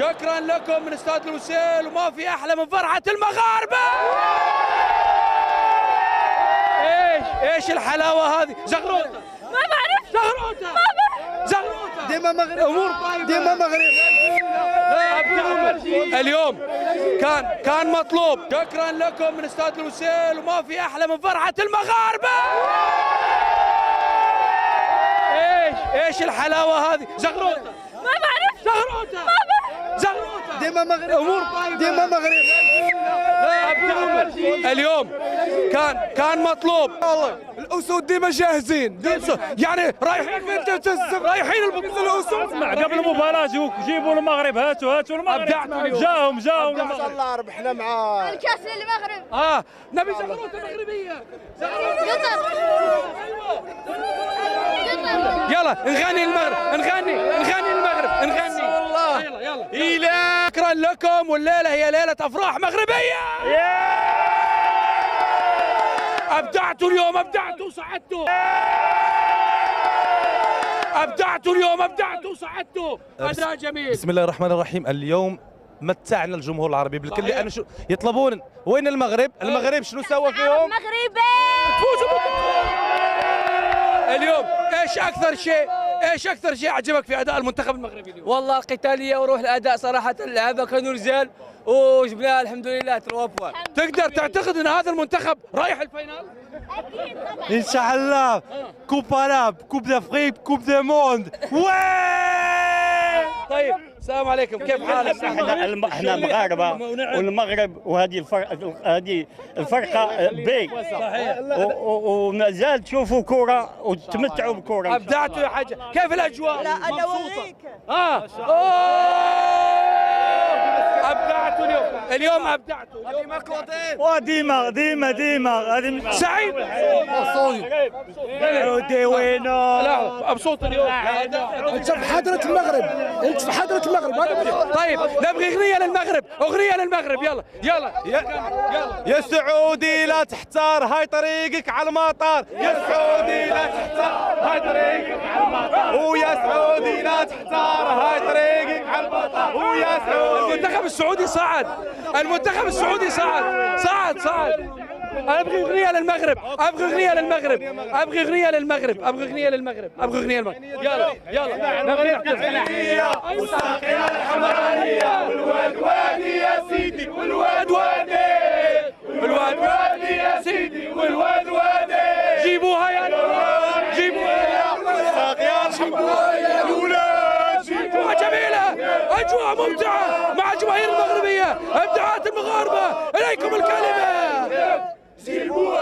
شكرا لكم من استاد لوسيل، وما في احلى من فرحه المغاربه. ايش الحلاوه هذه؟ زغروطه ما بعرف، زغروطه زغروطه ديما مغرب، امور طيبه، ديما مغرب. اليوم كان مطلوب. شكرا لكم من استاد لوسيل، وما في احلى من فرحه المغاربه. ايش الحلاوه هذه؟ زغروطه ما بعرف، زغروطه زغروطه ديما مغرب، امور طيبه، ديما مغرب. اليوم كان مطلوب. الاسود ديما جاهزين، يعني رايحين فين تهتزم؟ رايحين البطوله الاسود. اسمع، قبل المباراه جيبوا المغرب، هاتوا المغرب. جاهم ان شاء الله ربحنا معاه الكاس للمغرب. نبي زغروطه مغربيه. يلا نغني المغرب، نغني المغرب، نغني والله. يلا شكرا لكم، والليله هي ليله افراح مغربيه. ابدعتوا اليوم، ابدعتوا وصعدتوا. ابدعتوا اليوم، ابدعتوا وصعدتوا. اداء جميل. بسم الله الرحمن الرحيم. اليوم متعنا الجمهور العربي بالكل، لأن يطلبون وين المغرب؟ المغرب شنو سوى فيهم؟ مغربي تفوزوا اليوم. ايش اكثر شيء عجبك في اداء المنتخب المغربي اليوم؟ والله القتاليه وروح الاداء صراحه، اللعبه كانوا رجال وجبناها الحمد لله 3 تقدر تعتقد ان هذا المنتخب رايح الفاينال؟ اكيد طبعا ان شاء الله. كوب اراب، كوب دافريك، كوب دو موند. طيب السلام عليكم، كيف حالك؟ احنا مغاربه، والمغرب وهذه الفرقه بي صحيح، وما زال تشوفوا كره وتتمتعوا بالكره. ابدعتوا يا حاجه. كيف الاجواء؟ لا انا اوريك. ابدعتوا اليوم ابدعتوا. وديما هذه سعيد عودي وينو. لا مبسوط اليوم. انت في حضره المغرب، انت في حضره المغرب. طيب نبغي اغنيه للمغرب، اغنيه للمغرب. يلا يا سعودي لا تحتار، هاي طريقك على المطار. يا سعودي لا تحتار، هاي طريقك على المطار. ويا سعودي لا تحتار، هاي طريقك على المطار. ويا سعودي. المنتخب السعودي صعد، المنتخب السعودي صعد. ابغي اغنيه للمغرب، ابغي اغنيه للمغرب. يلا نبغي وساقيها الحمرانيه، والواد وادي يا سيدي، والواد وادي يا سيدي، والواد وادي. جيبوها يا الولاد، جيبوها. ساقيها الحمرانيه يا ولاد. اجواء جميله، اجواء ممتعه مع جماهير المغربيه. ابداعات المغاربه، اليكم الكلمه. جيبوها